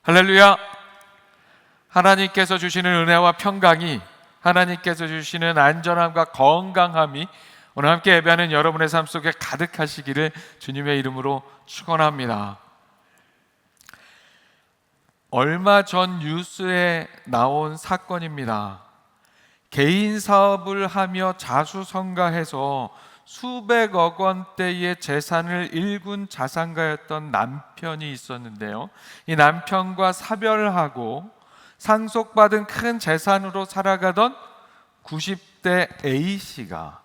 할렐루야! 하나님께서 주시는 은혜와 평강이, 하나님께서 주시는 안전함과 건강함이 오늘 함께 예배하는 여러분의 삶 속에 가득하시기를 주님의 이름으로 축원합니다. 얼마 전 뉴스에 나온 사건입니다. 개인 사업을 하며 자수성가해서 수백억 원대의 재산을 일군 자산가였던 남편이 있었는데요, 이 남편과 사별하고 상속받은 큰 재산으로 살아가던 90대 A씨가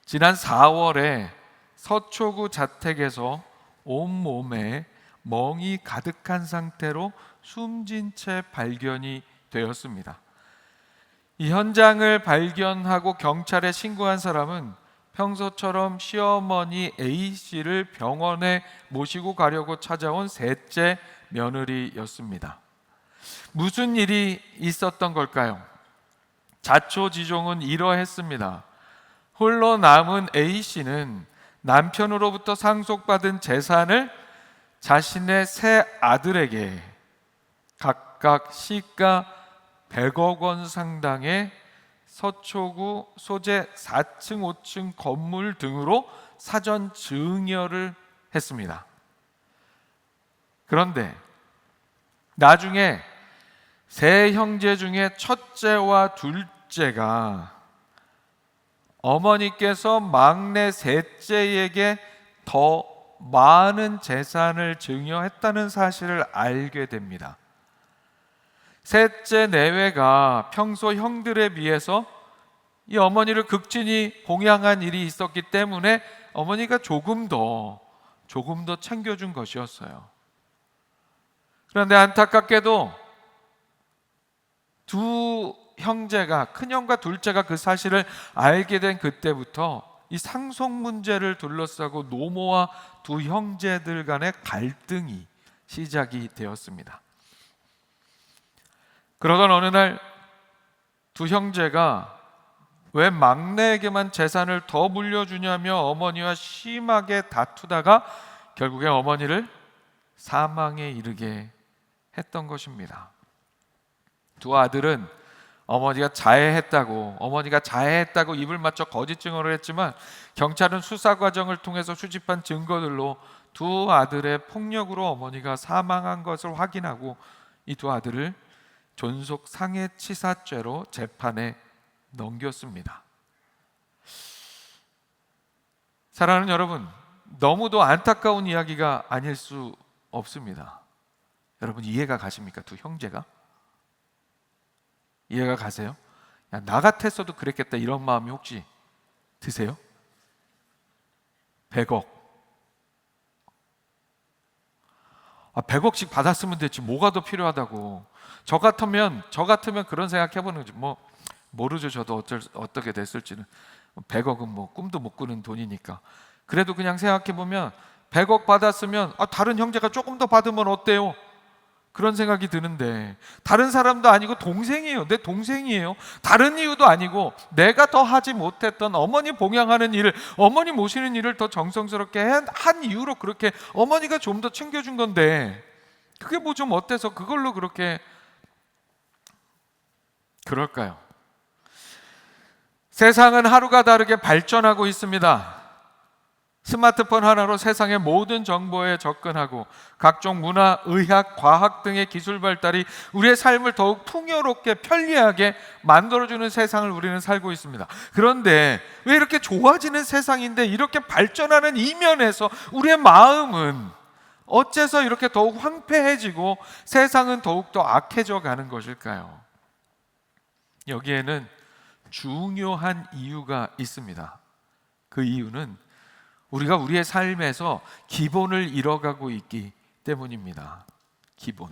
지난 4월에 서초구 자택에서 온몸에 멍이 가득한 상태로 숨진 채 발견이 되었습니다. 이 현장을 발견하고 경찰에 신고한 사람은 평소처럼 시어머니 A씨를 병원에 모시고 가려고 찾아온 셋째 며느리였습니다. 무슨 일이 있었던 걸까요? 자초지종은 이러했습니다. 홀로 남은 A씨는 남편으로부터 상속받은 재산을 자신의 세 아들에게 각각 시가 100억 원 상당의 서초구 소재 4층, 5층 건물 등으로 사전 증여를 했습니다. 그런데 나중에 세 형제 중에 첫째와 둘째가 어머니께서 막내 셋째에게 더 많은 재산을 증여했다는 사실을 알게 됩니다. 셋째 내외가 평소 형들에 비해서 이 어머니를 극진히 봉양한 일이 있었기 때문에 어머니가 조금 더 챙겨준 것이었어요. 그런데 안타깝게도 두 형제가, 큰형과 둘째가 그 사실을 알게 된 그때부터 이 상속 문제를 둘러싸고 노모와 두 형제들 간의 갈등이 시작이 되었습니다. 그러던 어느 날 두 형제가 왜 막내에게만 재산을 더 물려주냐며 어머니와 심하게 다투다가 결국에 어머니를 사망에 이르게 했던 것입니다. 두 아들은 어머니가 자해했다고 입을 맞춰 거짓 증언을 했지만 경찰은 수사 과정을 통해서 수집한 증거들로 두 아들의 폭력으로 어머니가 사망한 것을 확인하고 이 두 아들을 존속 상해치사죄로 재판에 넘겼습니다. 사랑하는 여러분, 너무도 안타까운 이야기가 아닐 수 없습니다. 여러분 이해가 가십니까? 두 형제가? 이해가 가세요? 야, 나 같았어도 그랬겠다 이런 마음이 혹시 드세요? 100억 100억씩 받았으면 됐지 뭐가 더 필요하다고. 저 같으면 그런 생각 해보는 거지. 모르죠. 저도 어떻게 됐을지는. 100억은 뭐 꿈도 못 꾸는 돈이니까. 그래도 그냥 생각해보면 100억 받았으면 다른 형제가 조금 더 받으면 어때요? 그런 생각이 드는데, 다른 사람도 아니고 동생이에요. 내 동생이에요. 다른 이유도 아니고 내가 더 하지 못했던 어머니 봉양하는 일을, 어머니 모시는 일을 더 정성스럽게 한 이유로 그렇게 어머니가 좀 더 챙겨준 건데, 그게 뭐 좀 어때서 그걸로 그렇게 그럴까요? 세상은 하루가 다르게 발전하고 있습니다. 스마트폰 하나로 세상의 모든 정보에 접근하고 각종 문화, 의학, 과학 등의 기술 발달이 우리의 삶을 더욱 풍요롭게 편리하게 만들어주는 세상을 우리는 살고 있습니다. 그런데 왜 이렇게 좋아지는 세상인데 이렇게 발전하는 이면에서 우리의 마음은 어째서 이렇게 더욱 황폐해지고 세상은 더욱더 악해져 가는 것일까요? 여기에는 중요한 이유가 있습니다. 그 이유는 우리가 우리의 삶에서 기본을 잃어가고 있기 때문입니다. 기본.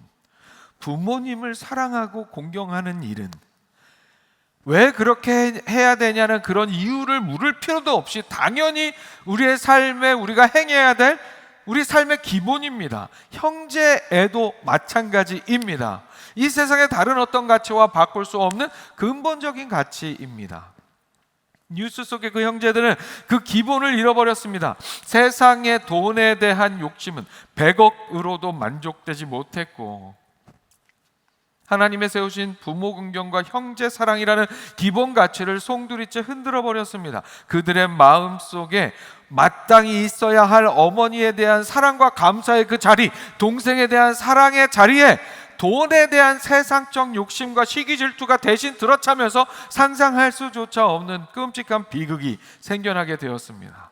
부모님을 사랑하고 공경하는 일은 왜 그렇게 해야 되냐는 그런 이유를 물을 필요도 없이 당연히 우리의 삶에 우리가 행해야 될 우리 삶의 기본입니다. 형제애도 마찬가지입니다. 이 세상의 다른 어떤 가치와 바꿀 수 없는 근본적인 가치입니다. 뉴스 속의 그 형제들은 그 기본을 잃어버렸습니다. 세상의 돈에 대한 욕심은 100억으로도 만족되지 못했고, 하나님의 세우신 부모 긍정과 형제 사랑이라는 기본 가치를 송두리째 흔들어 버렸습니다. 그들의 마음속에 마땅히 있어야 할 어머니에 대한 사랑과 감사의 그 자리, 동생에 대한 사랑의 자리에 돈에 대한 세상적 욕심과 시기 질투가 대신 들어차면서 상상할 수조차 없는 끔찍한 비극이 생겨나게 되었습니다.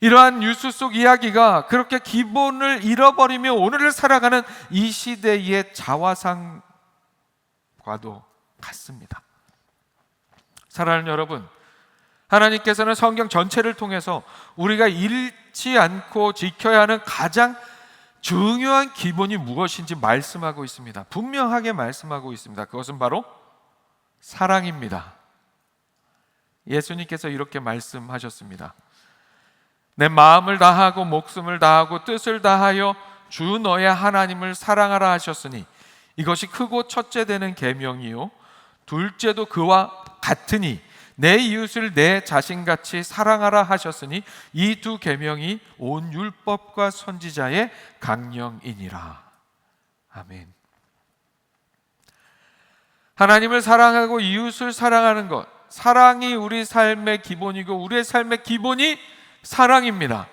이러한 뉴스 속 이야기가 그렇게 기본을 잃어버리며 오늘을 살아가는 이 시대의 자화상과도 같습니다. 사랑하는 여러분, 하나님께서는 성경 전체를 통해서 우리가 잃지 않고 지켜야 하는 가장 중요한 기본이 무엇인지 말씀하고 있습니다. 분명하게 말씀하고 있습니다. 그것은 바로 사랑입니다. 예수님께서 이렇게 말씀하셨습니다. 내 마음을 다하고 목숨을 다하고 뜻을 다하여 주 너의 하나님을 사랑하라 하셨으니 이것이 크고 첫째 되는 계명이요 둘째도 그와 같으니 내 이웃을 내 자신같이 사랑하라 하셨으니 이 두 계명이 온 율법과 선지자의 강령이니라. 아멘. 하나님을 사랑하고 이웃을 사랑하는 것, 사랑이 우리 삶의 기본이고 우리의 삶의 기본이 사랑입니다.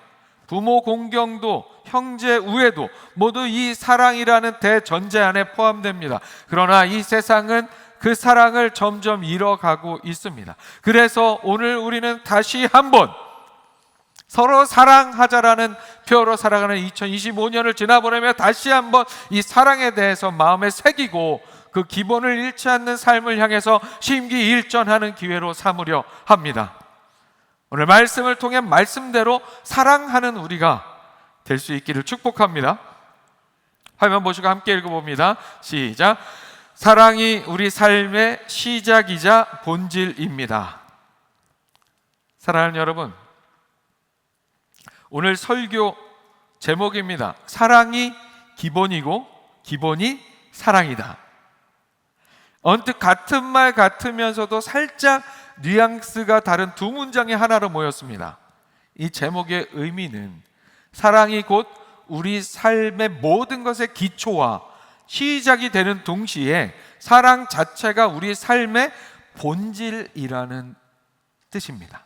부모 공경도 형제 우애도 모두 이 사랑이라는 대전제 안에 포함됩니다. 그러나 이 세상은 그 사랑을 점점 잃어가고 있습니다. 그래서 오늘 우리는 다시 한번 서로 사랑하자라는 표어로 살아가는 2025년을 지나보내며 다시 한번 이 사랑에 대해서 마음에 새기고 그 기본을 잃지 않는 삶을 향해서 심기일전하는 기회로 삼으려 합니다. 오늘 말씀을 통해 말씀대로 사랑하는 우리가 될 수 있기를 축복합니다. 화면 보시고 함께 읽어봅니다. 시작. 사랑이 우리 삶의 시작이자 본질입니다. 사랑하는 여러분, 오늘 설교 제목입니다. 사랑이 기본이고 기본이 사랑이다. 언뜻 같은 말 같으면서도 살짝 뉘앙스가 다른 두 문장이 하나로 모였습니다. 이 제목의 의미는 사랑이 곧 우리 삶의 모든 것의 기초와 시작이 되는 동시에 사랑 자체가 우리 삶의 본질이라는 뜻입니다.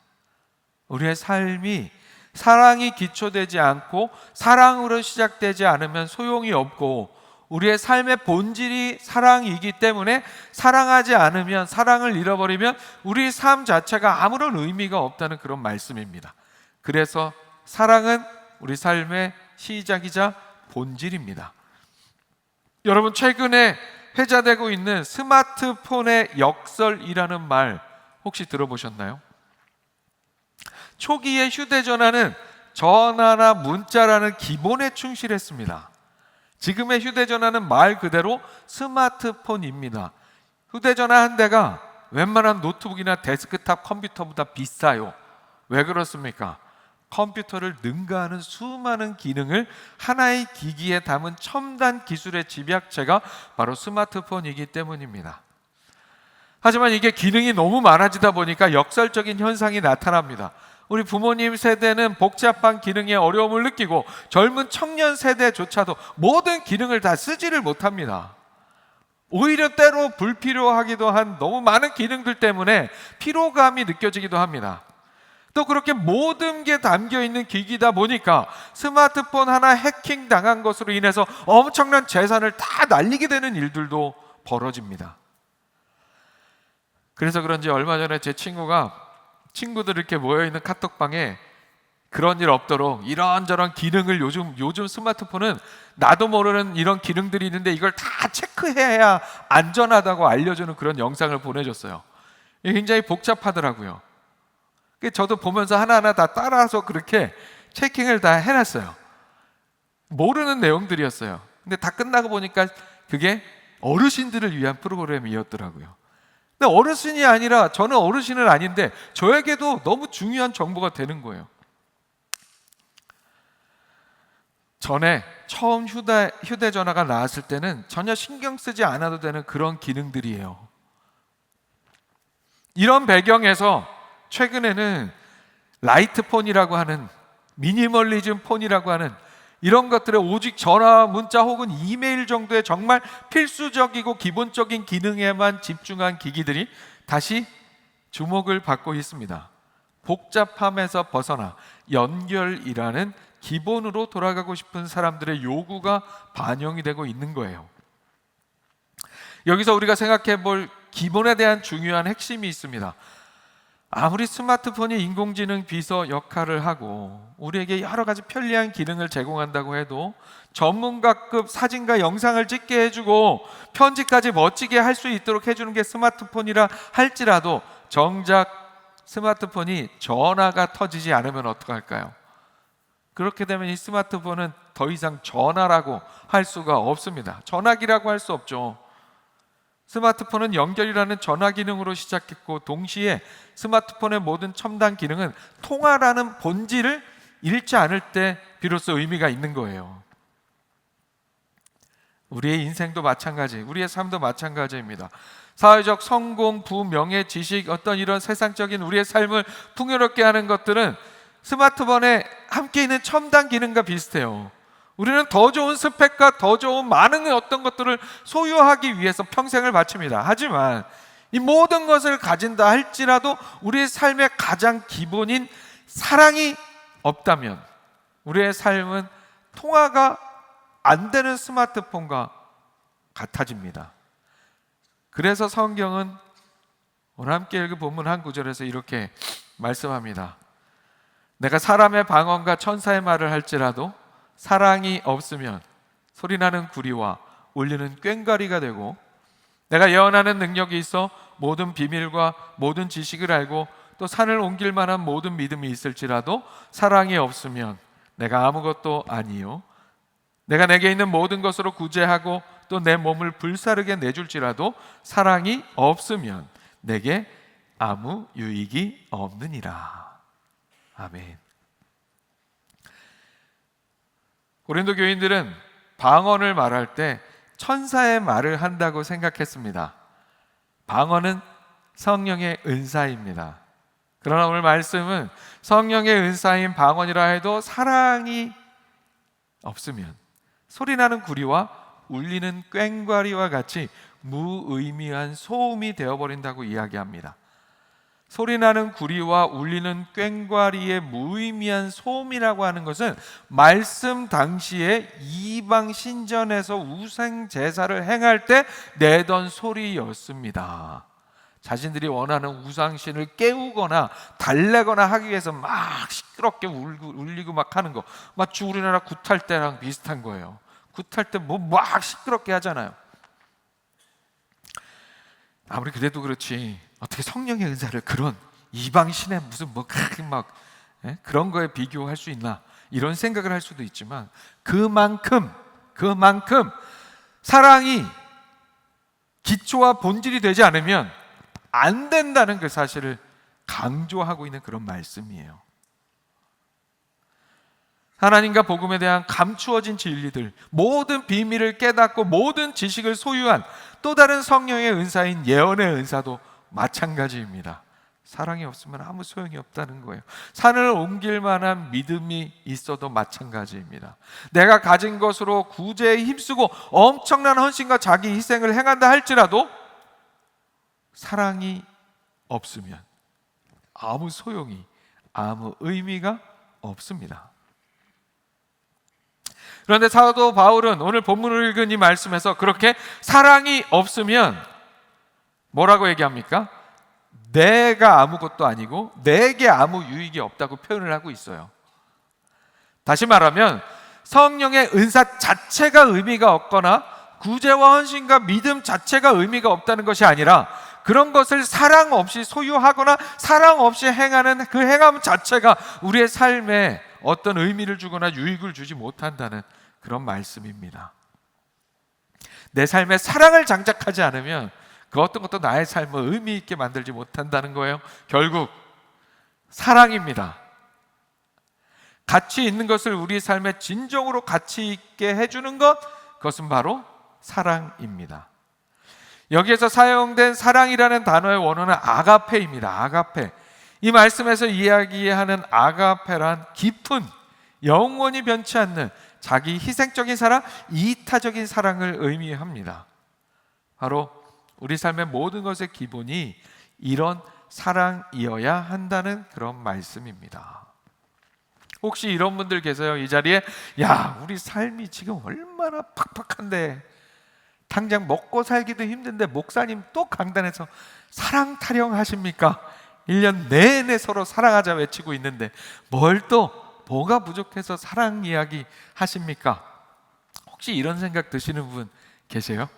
우리의 삶이 사랑이 기초되지 않고 사랑으로 시작되지 않으면 소용이 없고 우리의 삶의 본질이 사랑이기 때문에 사랑하지 않으면, 사랑을 잃어버리면 우리 삶 자체가 아무런 의미가 없다는 그런 말씀입니다. 그래서 사랑은 우리 삶의 시작이자 본질입니다. 여러분, 최근에 회자되고 있는 스마트폰의 역설이라는 말 혹시 들어보셨나요? 초기의 휴대전화는 전화나 문자라는 기본에 충실했습니다. 지금의 휴대전화는 말 그대로 스마트폰입니다. 휴대전화 한 대가 웬만한 노트북이나 데스크탑 컴퓨터보다 비싸요. 왜 그렇습니까? 컴퓨터를 능가하는 수많은 기능을 하나의 기기에 담은 첨단 기술의 집약체가 바로 스마트폰이기 때문입니다. 하지만 이게 기능이 너무 많아지다 보니까 역설적인 현상이 나타납니다. 우리 부모님 세대는 복잡한 기능에 어려움을 느끼고 젊은 청년 세대조차도 모든 기능을 다 쓰지를 못합니다. 오히려 때로 불필요하기도 한 너무 많은 기능들 때문에 피로감이 느껴지기도 합니다. 또 그렇게 모든 게 담겨있는 기기다 보니까 스마트폰 하나 해킹 당한 것으로 인해서 엄청난 재산을 다 날리게 되는 일들도 벌어집니다. 그래서 그런지 얼마 전에 제 친구들 이렇게 모여있는 카톡방에 그런 일 없도록 이런저런 기능을 요즘 스마트폰은 나도 모르는 이런 기능들이 있는데 이걸 다 체크해야 안전하다고 알려주는 그런 영상을 보내줬어요. 이게 굉장히 복잡하더라고요. 저도 보면서 하나하나 다 따라서 그렇게 체킹을 다 해놨어요. 모르는 내용들이었어요. 근데 다 끝나고 보니까 그게 어르신들을 위한 프로그램이었더라고요. 근데 어르신이 아니라, 저는 어르신은 아닌데 저에게도 너무 중요한 정보가 되는 거예요. 전에 처음 휴대전화가 나왔을 때는 전혀 신경 쓰지 않아도 되는 그런 기능들이에요. 이런 배경에서 최근에는 라이트폰이라고 하는, 미니멀리즘 폰이라고 하는 이런 것들에 오직 전화, 문자 혹은 이메일 정도의 정말 필수적이고 기본적인 기능에만 집중한 기기들이 다시 주목을 받고 있습니다. 복잡함에서 벗어나 연결이라는 기본으로 돌아가고 싶은 사람들의 요구가 반영이 되고 있는 거예요. 여기서 우리가 생각해 볼 기본에 대한 중요한 핵심이 있습니다. 아무리 스마트폰이 인공지능 비서 역할을 하고 우리에게 여러 가지 편리한 기능을 제공한다고 해도, 전문가급 사진과 영상을 찍게 해주고 편집까지 멋지게 할 수 있도록 해주는 게 스마트폰이라 할지라도, 정작 스마트폰이 전화가 터지지 않으면 어떡할까요? 그렇게 되면 이 스마트폰은 더 이상 전화라고 할 수가 없습니다. 전화기라고 할 수 없죠. 스마트폰은 연결이라는 전화 기능으로 시작했고, 동시에 스마트폰의 모든 첨단 기능은 통화라는 본질을 잃지 않을 때 비로소 의미가 있는 거예요. 우리의 인생도 마찬가지, 우리의 삶도 마찬가지입니다. 사회적 성공, 부명예, 지식, 어떤 이런 세상적인 우리의 삶을 풍요롭게 하는 것들은 스마트폰에 함께 있는 첨단 기능과 비슷해요. 우리는 더 좋은 스펙과 더 좋은 많은 어떤 것들을 소유하기 위해서 평생을 바칩니다. 하지만 이 모든 것을 가진다 할지라도 우리의 삶의 가장 기본인 사랑이 없다면 우리의 삶은 통화가 안 되는 스마트폰과 같아집니다. 그래서 성경은 오늘 함께 읽은 본문 한 구절에서 이렇게 말씀합니다. 내가 사람의 방언과 천사의 말을 할지라도 사랑이 없으면 소리나는 구리와 울리는 꽹과리가 되고, 내가 예언하는 능력이 있어 모든 비밀과 모든 지식을 알고 또 산을 옮길 만한 모든 믿음이 있을지라도 사랑이 없으면 내가 아무것도 아니요, 내가 내게 있는 모든 것으로 구제하고 또 내 몸을 불사르게 내줄지라도 사랑이 없으면 내게 아무 유익이 없느니라. 아멘. 고린도 교인들은 방언을 말할 때 천사의 말을 한다고 생각했습니다. 방언은 성령의 은사입니다. 그러나 오늘 말씀은 성령의 은사인 방언이라 해도 사랑이 없으면 소리나는 구리와 울리는 꽹과리와 같이 무의미한 소음이 되어버린다고 이야기합니다. 소리나는 구리와 울리는 꽹과리의 무의미한 소음이라고 하는 것은 말씀 당시에 이방 신전에서 우상 제사를 행할 때 내던 소리였습니다. 자신들이 원하는 우상신을 깨우거나 달래거나 하기 위해서 막 시끄럽게 울리고 막 하는 거, 마치 우리나라 굿할 때랑 비슷한 거예요. 굿할 때 뭐 막 시끄럽게 하잖아요. 아무리 그래도 그렇지 어떻게 성령의 은사를 그런 이방신의 무슨 뭐 막 그런 거에 비교할 수 있나, 이런 생각을 할 수도 있지만, 그만큼 사랑이 기초와 본질이 되지 않으면 안 된다는 그 사실을 강조하고 있는 그런 말씀이에요. 하나님과 복음에 대한 감추어진 진리들, 모든 비밀을 깨닫고 모든 지식을 소유한 또 다른 성령의 은사인 예언의 은사도 마찬가지입니다. 사랑이 없으면 아무 소용이 없다는 거예요. 산을 옮길 만한 믿음이 있어도 마찬가지입니다. 내가 가진 것으로 구제에 힘쓰고 엄청난 헌신과 자기 희생을 행한다 할지라도 사랑이 없으면 아무 소용이, 아무 의미가 없습니다. 그런데 사도 바울은 오늘 본문을 읽은 이 말씀에서 그렇게 사랑이 없으면 뭐라고 얘기합니까? 내가 아무것도 아니고 내게 아무 유익이 없다고 표현을 하고 있어요. 다시 말하면 성령의 은사 자체가 의미가 없거나 구제와 헌신과 믿음 자체가 의미가 없다는 것이 아니라, 그런 것을 사랑 없이 소유하거나 사랑 없이 행하는 그 행함 자체가 우리의 삶에 어떤 의미를 주거나 유익을 주지 못한다는 그런 말씀입니다. 내 삶에 사랑을 장착하지 않으면 그 어떤 것도 나의 삶을 의미 있게 만들지 못한다는 거예요. 결국 사랑입니다. 가치 있는 것을 우리 삶에 진정으로 가치 있게 해주는 것, 그것은 바로 사랑입니다. 여기에서 사용된 사랑이라는 단어의 원어는 아가페입니다. 아가페. 이 말씀에서 이야기하는 아가페란 깊은, 영원히 변치 않는 자기 희생적인 사랑, 이타적인 사랑을 의미합니다. 바로 우리 삶의 모든 것의 기본이 이런 사랑이어야 한다는 그런 말씀입니다. 혹시 이런 분들 계세요? 이 자리에 야, 우리 삶이 지금 얼마나 팍팍한데, 당장 먹고 살기도 힘든데 목사님 또 강단에서 사랑 타령하십니까? 1년 내내 서로 사랑하자 외치고 있는데 뭘 또 뭐가 부족해서 사랑 이야기 하십니까? 혹시 이런 생각 드시는 분 계세요?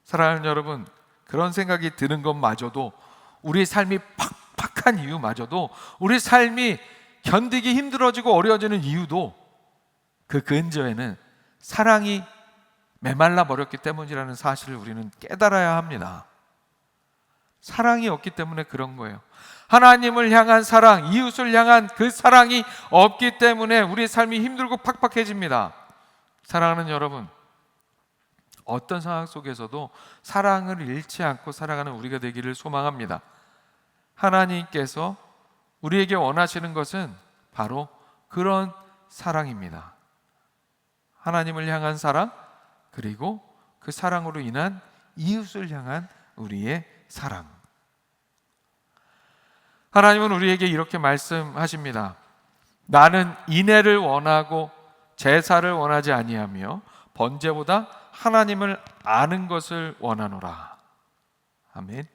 사랑하는 여러분, 그런 생각이 드는 것마저도, 우리 삶이 팍팍한 이유마저도, 우리 삶이 견디기 힘들어지고 어려워지는 이유도 그 근저에는 사랑이 메말라 버렸기 때문이라는 사실을 우리는 깨달아야 합니다. 사랑이 없기 때문에 그런 거예요. 하나님을 향한 사랑, 이웃을 향한 그 사랑이 없기 때문에 우리 삶이 힘들고 팍팍해집니다. 사랑하는 여러분, 어떤 상황 속에서도 사랑을 잃지 않고 살아가는 우리가 되기를 소망합니다. 하나님께서 우리에게 원하시는 것은 바로 그런 사랑입니다. 하나님을 향한 사랑, 그리고 그 사랑으로 인한 이웃을 향한 우리의 사랑. 하나님은 우리에게 이렇게 말씀하십니다. 나는 인애를 원하고 제사를 원하지 아니하며 번제보다 하나님을 아는 것을 원하노라. 아멘.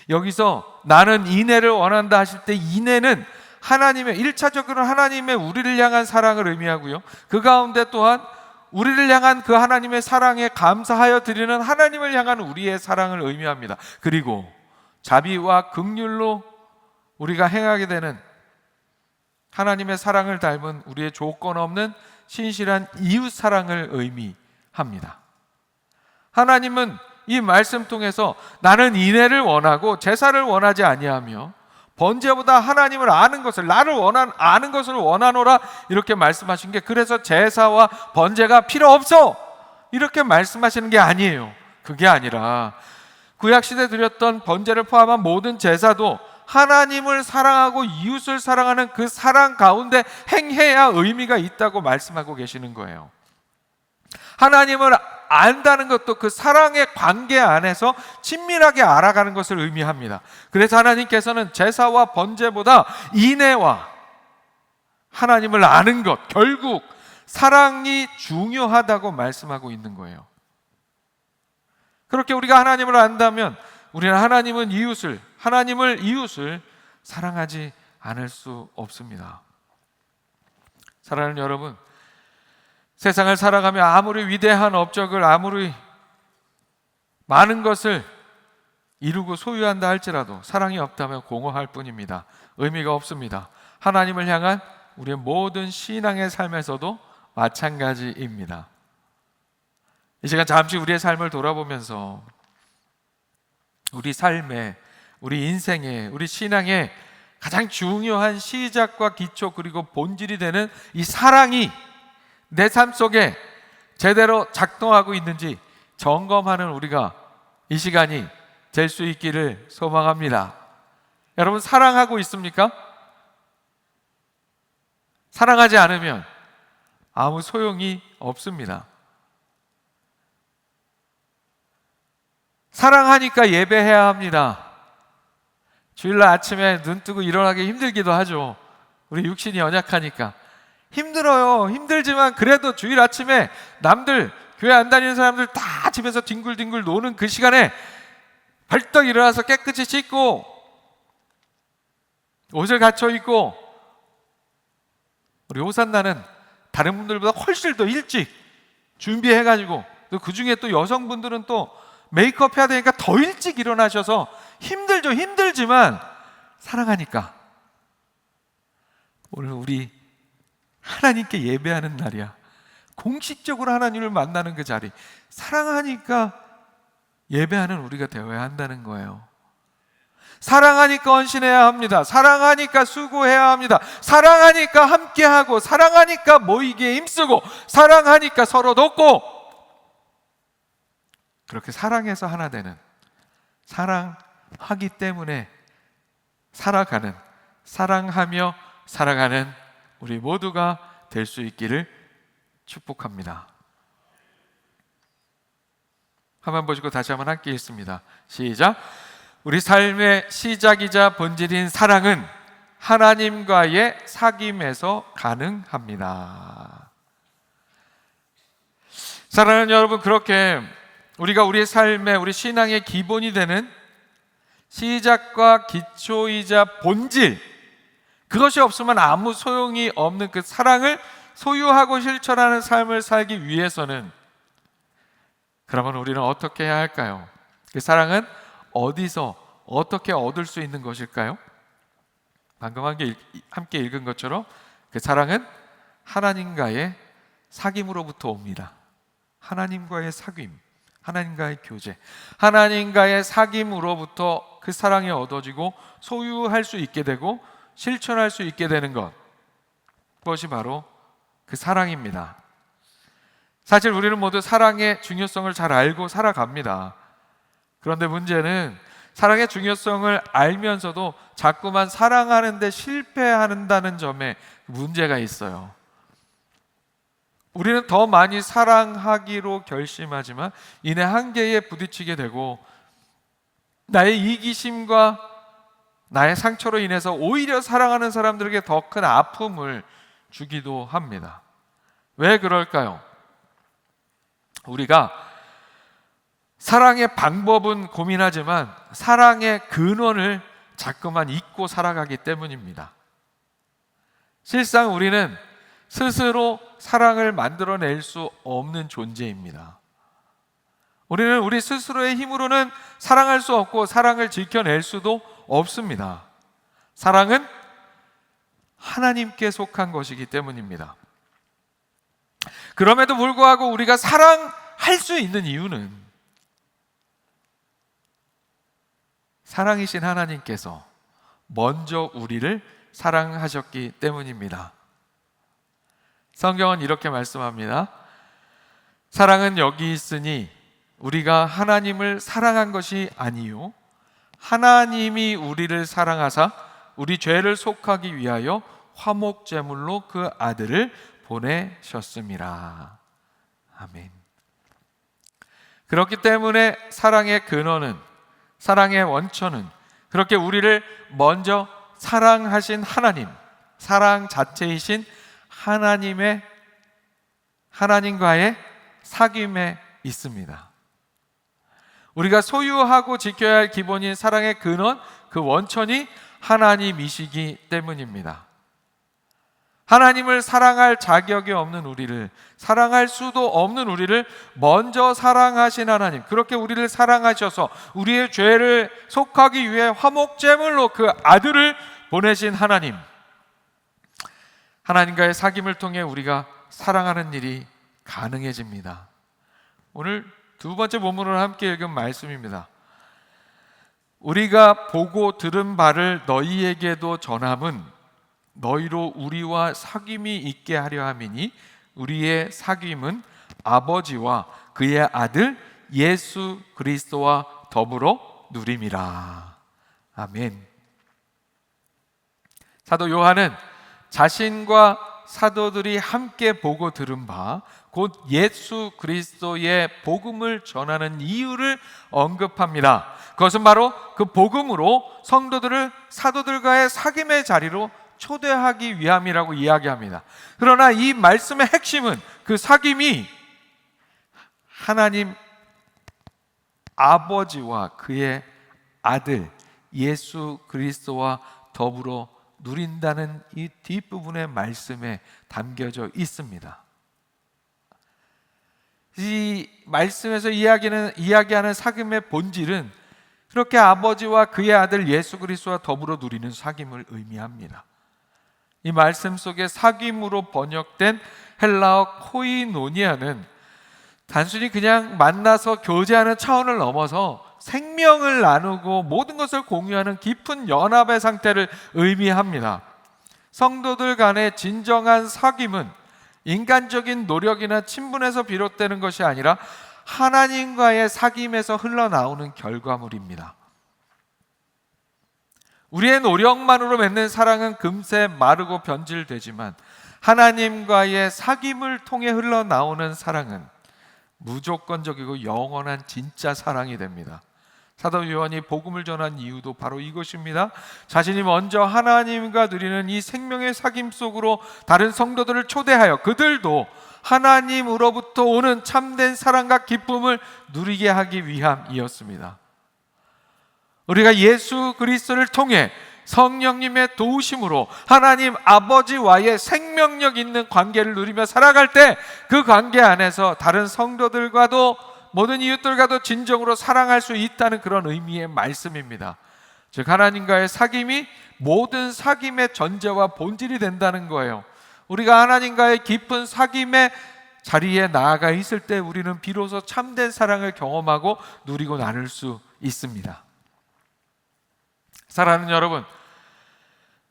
여기서 나는 인애를 원한다 하실 때, 인애는 하나님의, 1차적으로 하나님의 우리를 향한 사랑을 의미하고요, 그 가운데 또한 우리를 향한 그 하나님의 사랑에 감사하여 드리는 하나님을 향한 우리의 사랑을 의미합니다. 그리고 자비와 긍휼로 우리가 행하게 되는 하나님의 사랑을 닮은 우리의 조건 없는 신실한 이웃 사랑을 의미합니다. 하나님은 이 말씀 통해서 나는 인애를 원하고 제사를 원하지 아니하며 번제보다 하나님을 아는 것을, 나를 아는 것을 원하노라, 이렇게 말씀하신 게, 그래서 제사와 번제가 필요 없어 이렇게 말씀하시는 게 아니에요. 그게 아니라 구약시대에 드렸던 번제를 포함한 모든 제사도 하나님을 사랑하고 이웃을 사랑하는 그 사랑 가운데 행해야 의미가 있다고 말씀하고 계시는 거예요. 하나님을 안다는 것도 그 사랑의 관계 안에서 친밀하게 알아가는 것을 의미합니다. 그래서 하나님께서는 제사와 번제보다 인애와 하나님을 아는 것, 결국 사랑이 중요하다고 말씀하고 있는 거예요. 그렇게 우리가 하나님을 안다면 우리는 하나님을 이웃을 사랑하지 않을 수 없습니다. 사랑하는 여러분, 세상을 살아가며 아무리 위대한 업적을, 아무리 많은 것을 이루고 소유한다 할지라도 사랑이 없다면 공허할 뿐입니다. 의미가 없습니다. 하나님을 향한 우리의 모든 신앙의 삶에서도 마찬가지입니다. 이 시간 잠시 우리의 삶을 돌아보면서 우리 삶에, 우리 인생에, 우리 신앙에 가장 중요한 시작과 기초, 그리고 본질이 되는 이 사랑이 내 삶 속에 제대로 작동하고 있는지 점검하는 우리가 이 시간이 될 수 있기를 소망합니다. 여러분, 사랑하고 있습니까? 사랑하지 않으면 아무 소용이 없습니다. 사랑하니까 예배해야 합니다. 주일날 아침에 눈 뜨고 일어나기 힘들기도 하죠. 우리 육신이 연약하니까 힘들어요. 힘들지만 그래도 주일 아침에 남들, 교회 안 다니는 사람들 다 집에서 뒹굴뒹굴 노는 그 시간에 벌떡 일어나서 깨끗이 씻고 옷을 갖춰 입고, 우리 호산나는 다른 분들보다 훨씬 더 일찍 준비해가지고, 또 그 중에 또 여성분들은 또 메이크업 해야 되니까 더 일찍 일어나셔서 힘들죠. 힘들지만 사랑하니까 오늘 우리 하나님께 예배하는 날이야. 공식적으로 하나님을 만나는 그 자리, 사랑하니까 예배하는 우리가 되어야 한다는 거예요. 사랑하니까 헌신해야 합니다. 사랑하니까 수고해야 합니다. 사랑하니까 함께하고, 사랑하니까 모이기에 힘쓰고, 사랑하니까 서로 돕고, 그렇게 사랑해서 하나 되는, 사랑하기 때문에 살아가는, 사랑하며 살아가는 우리 모두가 될 수 있기를 축복합니다. 한번 보시고 다시 한번 함께 읽습니다. 시작. 우리 삶의 시작이자 본질인 사랑은 하나님과의 사귐에서 가능합니다. 사랑하는 여러분, 그렇게 우리가 우리 삶의, 우리 신앙의 기본이 되는 시작과 기초이자 본질, 그것이 없으면 아무 소용이 없는 그 사랑을 소유하고 실천하는 삶을 살기 위해서는, 그러면 우리는 어떻게 해야 할까요? 그 사랑은 어디서 어떻게 얻을 수 있는 것일까요? 방금 함께 읽은 것처럼 그 사랑은 하나님과의 사귐으로부터 옵니다. 하나님과의 사귐, 하나님과의 교제, 하나님과의 사귐으로부터 그 사랑이 얻어지고 소유할 수 있게 되고 실천할 수 있게 되는 것, 그것이 바로 그 사랑입니다. 사실 우리는 모두 사랑의 중요성을 잘 알고 살아갑니다. 그런데 문제는 사랑의 중요성을 알면서도 자꾸만 사랑하는 데 실패한다는 점에 문제가 있어요. 우리는 더 많이 사랑하기로 결심하지만 이내 한계에 부딪히게 되고, 나의 이기심과 나의 상처로 인해서 오히려 사랑하는 사람들에게 더 큰 아픔을 주기도 합니다. 왜 그럴까요? 우리가 사랑의 방법은 고민하지만 사랑의 근원을 자꾸만 잊고 살아가기 때문입니다. 실상 우리는 스스로 사랑을 만들어낼 수 없는 존재입니다. 우리는 우리 스스로의 힘으로는 사랑할 수 없고 사랑을 지켜낼 수도 없습니다. 사랑은 하나님께 속한 것이기 때문입니다. 그럼에도 불구하고 우리가 사랑할 수 있는 이유는 사랑이신 하나님께서 먼저 우리를 사랑하셨기 때문입니다. 성경은 이렇게 말씀합니다. 사랑은 여기 있으니 우리가 하나님을 사랑한 것이 아니요 하나님이 우리를 사랑하사 우리 죄를 속하기 위하여 화목제물로 그 아들을 보내셨음이라. 아멘. 그렇기 때문에 사랑의 근원은, 사랑의 원천은 그렇게 우리를 먼저 사랑하신 하나님, 사랑 자체이신 하나님과의 사귐에 있습니다. 우리가 소유하고 지켜야 할 기본인 사랑의 근원, 그 원천이 하나님이시기 때문입니다. 하나님을 사랑할 자격이 없는 우리를, 사랑할 수도 없는 우리를 먼저 사랑하신 하나님, 그렇게 우리를 사랑하셔서 우리의 죄를 속하기 위해 화목제물로 그 아들을 보내신 하나님, 하나님과의 사귐을 통해 우리가 사랑하는 일이 가능해집니다. 오늘 두 번째 본문으로 함께 읽은 말씀입니다. 우리가 보고 들은 바를 너희에게도 전함은 너희로 우리와 사귐이 있게 하려 함이니 우리의 사귐은 아버지와 그의 아들 예수 그리스도와 더불어 누림이라. 아멘. 사도 요한은 자신과 사도들이 함께 보고 들은 바, 곧 예수 그리스도의 복음을 전하는 이유를 언급합니다. 그것은 바로 그 복음으로 성도들을 사도들과의 사귐의 자리로 초대하기 위함이라고 이야기합니다. 그러나 이 말씀의 핵심은 그 사귐이 하나님 아버지와 그의 아들 예수 그리스도와 더불어 누린다는 이 뒷부분의 말씀에 담겨져 있습니다. 이 말씀에서 이야기하는 사귐의 본질은 그렇게 아버지와 그의 아들 예수 그리스도와 더불어 누리는 사귐을 의미합니다. 이 말씀 속에 사귐으로 번역된 헬라어 코이노니아는 단순히 그냥 만나서 교제하는 차원을 넘어서 생명을 나누고 모든 것을 공유하는 깊은 연합의 상태를 의미합니다. 성도들 간의 진정한 사귐은 인간적인 노력이나 친분에서 비롯되는 것이 아니라 하나님과의 사귐에서 흘러나오는 결과물입니다. 우리의 노력만으로 맺는 사랑은 금세 마르고 변질되지만 하나님과의 사귐을 통해 흘러나오는 사랑은 무조건적이고 영원한 진짜 사랑이 됩니다. 사도 요한이 복음을 전한 이유도 바로 이것입니다. 자신이 먼저 하나님과 누리는 이 생명의 사귐 속으로 다른 성도들을 초대하여 그들도 하나님으로부터 오는 참된 사랑과 기쁨을 누리게 하기 위함이었습니다. 우리가 예수 그리스도를 통해 성령님의 도우심으로 하나님 아버지와의 생명력 있는 관계를 누리며 살아갈 때 그 관계 안에서 다른 성도들과도 모든 이웃들과도 진정으로 사랑할 수 있다는 그런 의미의 말씀입니다. 즉 하나님과의 사귐이 모든 사귐의 전제와 본질이 된다는 거예요. 우리가 하나님과의 깊은 사귐의 자리에 나아가 있을 때 우리는 비로소 참된 사랑을 경험하고 누리고 나눌 수 있습니다. 사랑하는 여러분,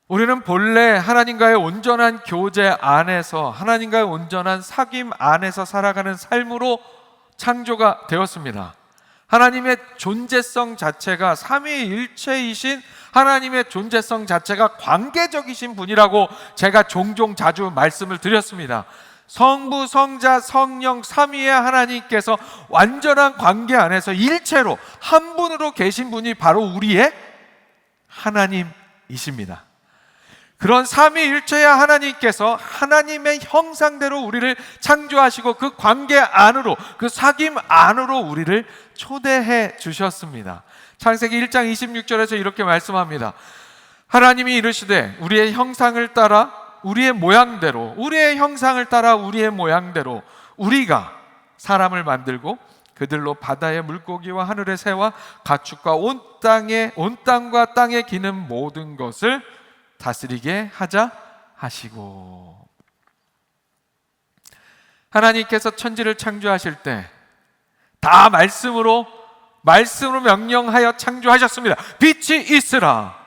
우리는 본래 하나님과의 온전한 교제 안에서 하나님과의 온전한 사귐 안에서 살아가는 삶으로 창조가 되었습니다. 하나님의 존재성 자체가 삼위일체이신 하나님의 존재성 자체가 관계적이신 분이라고 제가 종종 자주 말씀을 드렸습니다. 성부, 성자, 성령 삼위의 하나님께서 완전한 관계 안에서 일체로 한 분으로 계신 분이 바로 우리의 하나님이십니다. 그런 삼위일체의 하나님께서 하나님의 형상대로 우리를 창조하시고 그 관계 안으로, 그 사귐 안으로 우리를 초대해 주셨습니다. 창세기 1장 26절에서 이렇게 말씀합니다. 하나님이 이르시되 우리의 형상을 따라 우리의 모양대로, 우리의 형상을 따라 우리의 모양대로 우리가 사람을 만들고 그들로 바다의 물고기와 하늘의 새와 가축과 온 땅과 땅에 기는 모든 것을 다스리게 하자 하시고. 하나님께서 천지를 창조하실 때 다 말씀으로 명령하여 창조하셨습니다. 빛이 있으라.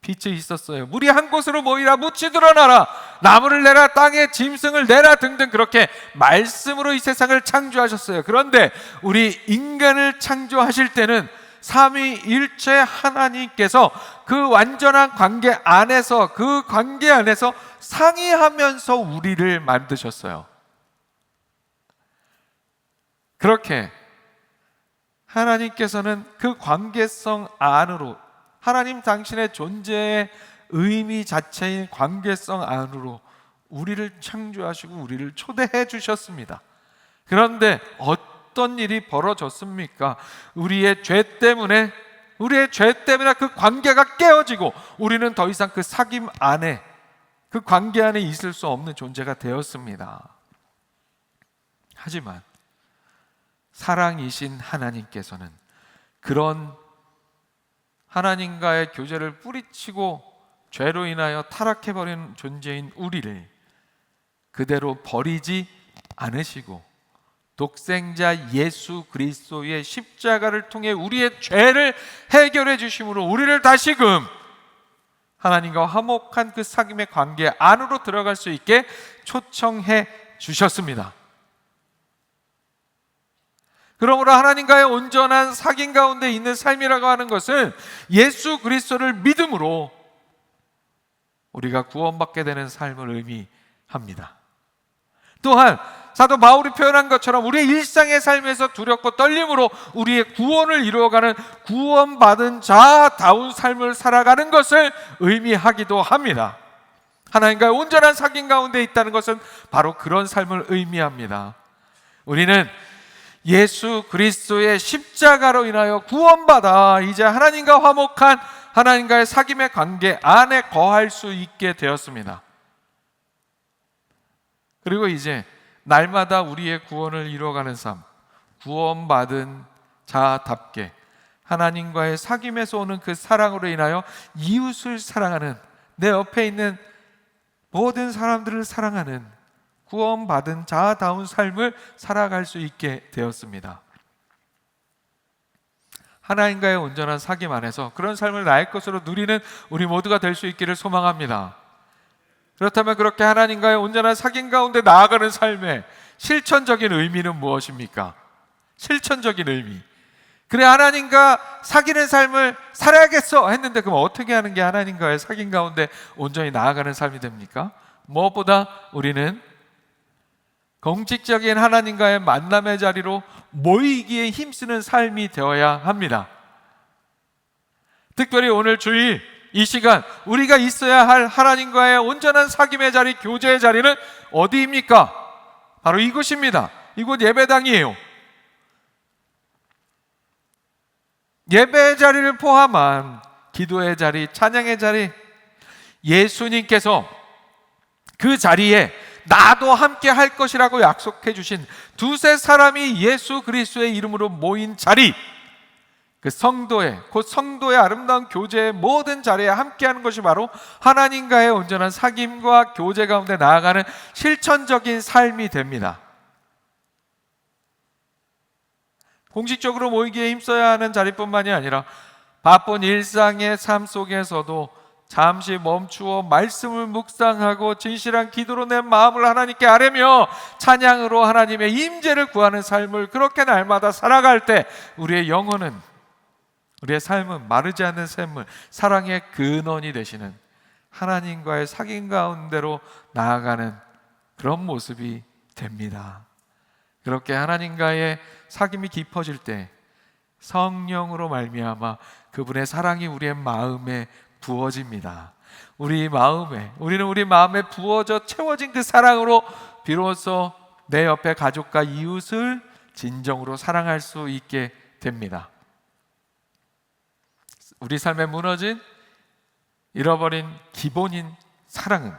빛이 있었어요. 물이 한 곳으로 모이라. 묻이 드러나라. 나무를 내라. 땅에 짐승을 내라. 등등 그렇게 말씀으로 이 세상을 창조하셨어요. 그런데 우리 인간을 창조하실 때는 삼위일체 하나님께서 그 완전한 관계 안에서, 그 관계 안에서 상의하면서 우리를 만드셨어요. 그렇게 하나님께서는 그 관계성 안으로, 하나님 당신의 존재의 의미 자체인 관계성 안으로 우리를 창조하시고 우리를 초대해 주셨습니다. 그런데 어떤 일이 벌어졌습니까? 우리의 죄 때문에 그 관계가 깨어지고 우리는 더 이상 그 사귐 안에, 그 관계 안에 있을 수 없는 존재가 되었습니다. 하지만 사랑이신 하나님께서는 그런 하나님과의 교제를 뿌리치고 죄로 인하여 타락해버린 존재인 우리를 그대로 버리지 않으시고 독생자 예수 그리스도의 십자가를 통해 우리의 죄를 해결해 주심으로 우리를 다시금 하나님과 화목한 그 사귐의 관계 안으로 들어갈 수 있게 초청해 주셨습니다. 그러므로 하나님과의 온전한 사귐 가운데 있는 삶이라고 하는 것은 예수 그리스도를 믿음으로 우리가 구원받게 되는 삶을 의미합니다. 또한 사도 바울이 표현한 것처럼 우리의 일상의 삶에서 두렵고 떨림으로 우리의 구원을 이루어가는 구원받은 자다운 삶을 살아가는 것을 의미하기도 합니다. 하나님과의 온전한 사귐 가운데 있다는 것은 바로 그런 삶을 의미합니다. 우리는 예수 그리스도의 십자가로 인하여 구원받아 이제 하나님과 화목한 하나님과의 사귐의 관계 안에 거할 수 있게 되었습니다. 그리고 이제 날마다 우리의 구원을 이루어가는 삶, 구원받은 자답게 하나님과의 사귐에서 오는 그 사랑으로 인하여 이웃을 사랑하는, 내 옆에 있는 모든 사람들을 사랑하는 구원받은 자다운 삶을 살아갈 수 있게 되었습니다. 하나님과의 온전한 사귐 안에서 그런 삶을 나의 것으로 누리는 우리 모두가 될 수 있기를 소망합니다. 그렇다면 그렇게 하나님과의 온전한 사귐 가운데 나아가는 삶의 실천적인 의미는 무엇입니까? 실천적인 의미. 그래, 하나님과 사귀는 삶을 살아야겠어 했는데, 그럼 어떻게 하는 게 하나님과의 사귐 가운데 온전히 나아가는 삶이 됩니까? 무엇보다 우리는 공식적인 하나님과의 만남의 자리로 모이기에 힘쓰는 삶이 되어야 합니다. 특별히 오늘 주일 이 시간 우리가 있어야 할 하나님과의 온전한 사귐의 자리, 교제의 자리는 어디입니까? 바로 이곳입니다. 이곳 예배당이에요. 예배의 자리를 포함한 기도의 자리, 찬양의 자리, 예수님께서 그 자리에 나도 함께 할 것이라고 약속해 주신 두세 사람이 예수 그리스도의 이름으로 모인 자리, 그 성도의, 곧 성도의 아름다운 교제의 모든 자리에 함께하는 것이 바로 하나님과의 온전한 사귐과 교제 가운데 나아가는 실천적인 삶이 됩니다. 공식적으로 모이기에 힘써야 하는 자리뿐만이 아니라 바쁜 일상의 삶 속에서도 잠시 멈추어 말씀을 묵상하고 진실한 기도로 내 마음을 하나님께 아뢰며 찬양으로 하나님의 임재를 구하는 삶을 그렇게 날마다 살아갈 때 우리의 영혼은, 우리의 삶은 마르지 않는 샘물, 사랑의 근원이 되시는 하나님과의 사귐 가운데로 나아가는 그런 모습이 됩니다. 그렇게 하나님과의 사귐이 깊어질 때 성령으로 말미암아 그분의 사랑이 우리의 마음에 부어집니다. 우리는 우리 마음에 부어져 채워진 그 사랑으로 비로소 내 옆에 가족과 이웃을 진정으로 사랑할 수 있게 됩니다. 우리 삶에 무너진, 잃어버린 기본인 사랑은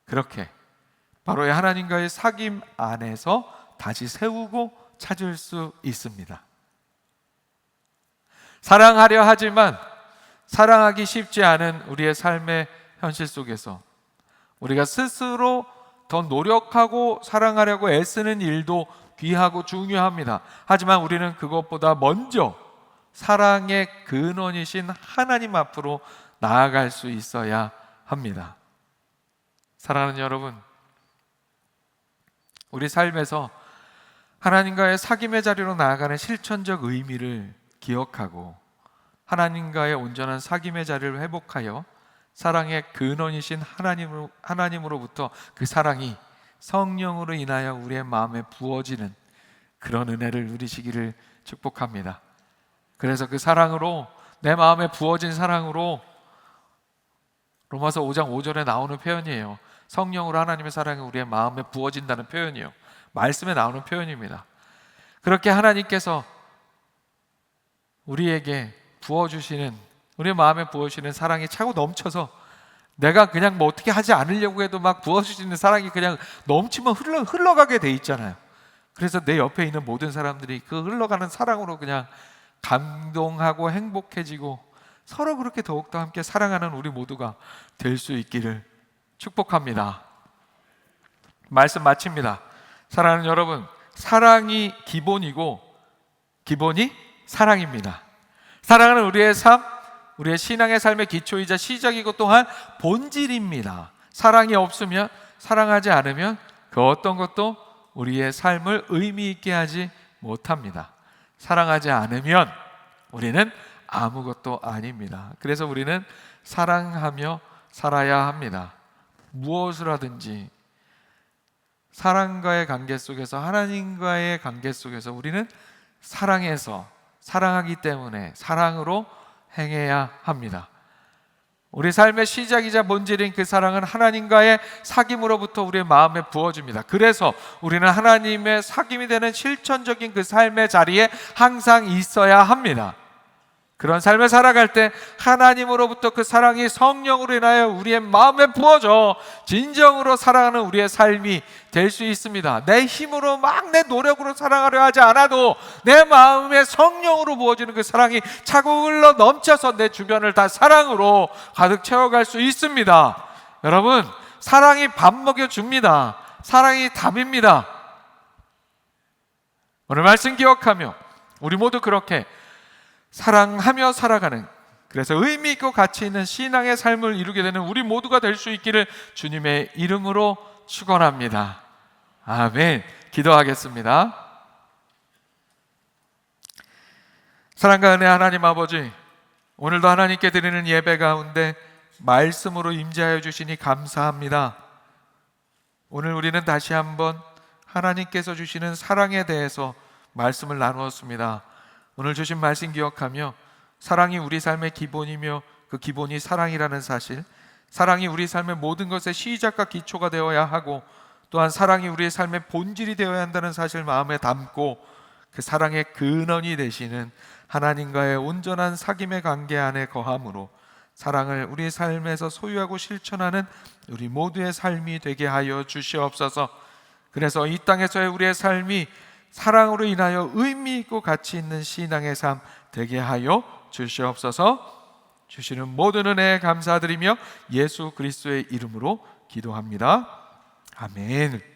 그렇게 바로 하나님과의 사귐 안에서 다시 세우고 찾을 수 있습니다. 사랑하려 하지만 사랑하기 쉽지 않은 우리의 삶의 현실 속에서 우리가 스스로 더 노력하고 사랑하려고 애쓰는 일도 귀하고 중요합니다. 하지만 우리는 그것보다 먼저 사랑의 근원이신 하나님 앞으로 나아갈 수 있어야 합니다. 사랑하는 여러분, 우리 삶에서 하나님과의 사귐의 자리로 나아가는 실천적 의미를 기억하고 하나님과의 온전한 사귐의 자리를 회복하여 사랑의 근원이신 하나님으로부터 그 사랑이 성령으로 인하여 우리의 마음에 부어지는 그런 은혜를 누리시기를 축복합니다. 그래서 그 사랑으로, 내 마음에 부어진 사랑으로, 로마서 5장 5절에 나오는 표현이에요. 성령으로 하나님의 사랑이 우리의 마음에 부어진다는 표현이요, 말씀에 나오는 표현입니다. 그렇게 하나님께서 우리에게 부어주시는, 우리 마음에 부어주시는 사랑이 차고 넘쳐서 내가 그냥 뭐 어떻게 하지 않으려고 해도 막 부어주시는 사랑이 그냥 넘치면 흘러가게 돼 있잖아요. 그래서 내 옆에 있는 모든 사람들이 그 흘러가는 사랑으로 그냥 감동하고 행복해지고 서로 그렇게 더욱더 함께 사랑하는 우리 모두가 될 수 있기를 축복합니다. 말씀 마칩니다. 사랑하는 여러분, 사랑이 기본이고 기본이 사랑입니다. 사랑은 우리의 삶, 우리의 신앙의 삶의 기초이자 시작이고 또한 본질입니다. 사랑이 없으면, 사랑하지 않으면 그 어떤 것도 우리의 삶을 의미 있게 하지 못합니다. 사랑하지 않으면 우리는 아무것도 아닙니다. 그래서 우리는 사랑하며 살아야 합니다. 무엇을 하든지 사랑과의 관계 속에서, 하나님과의 관계 속에서 우리는 사랑해서, 사랑하기 때문에 사랑으로 행해야 합니다. 우리 삶의 시작이자 본질인 그 사랑은 하나님과의 사귐으로부터 우리의 마음에 부어집니다. 그래서 우리는 하나님의 사귐이 되는 실천적인 그 삶의 자리에 항상 있어야 합니다. 그런 삶을 살아갈 때 하나님으로부터 그 사랑이 성령으로 인하여 우리의 마음에 부어져 진정으로 사랑하는 우리의 삶이 될 수 있습니다. 내 힘으로 막 내 노력으로 사랑하려 하지 않아도 내 마음에 성령으로 부어지는 그 사랑이 차고 흘러 넘쳐서 내 주변을 다 사랑으로 가득 채워갈 수 있습니다. 여러분, 사랑이 밥 먹여줍니다. 사랑이 답입니다. 오늘 말씀 기억하며 우리 모두 그렇게 사랑하며 살아가는, 그래서 의미 있고 가치 있는 신앙의 삶을 이루게 되는 우리 모두가 될 수 있기를 주님의 이름으로 축원합니다. 아멘. 기도하겠습니다. 사랑과 은혜 하나님 아버지, 오늘도 하나님께 드리는 예배 가운데 말씀으로 임재하여 주시니 감사합니다. 오늘 우리는 다시 한번 하나님께서 주시는 사랑에 대해서 말씀을 나누었습니다. 오늘 주신 말씀 기억하며 사랑이 우리 삶의 기본이며 그 기본이 사랑이라는 사실, 사랑이 우리 삶의 모든 것의 시작과 기초가 되어야 하고, 또한 사랑이 우리의 삶의 본질이 되어야 한다는 사실을 마음에 담고 그 사랑의 근원이 되시는 하나님과의 온전한 사귐의 관계 안에 거함으로 사랑을 우리 삶에서 소유하고 실천하는 우리 모두의 삶이 되게 하여 주시옵소서. 그래서 이 땅에서의 우리의 삶이 사랑으로 인하여 의미 있고 가치 있는 신앙의 삶 되게 하여 주시옵소서. 주시는 모든 은혜에 감사드리며 예수 그리스도의 이름으로 기도합니다. 아멘.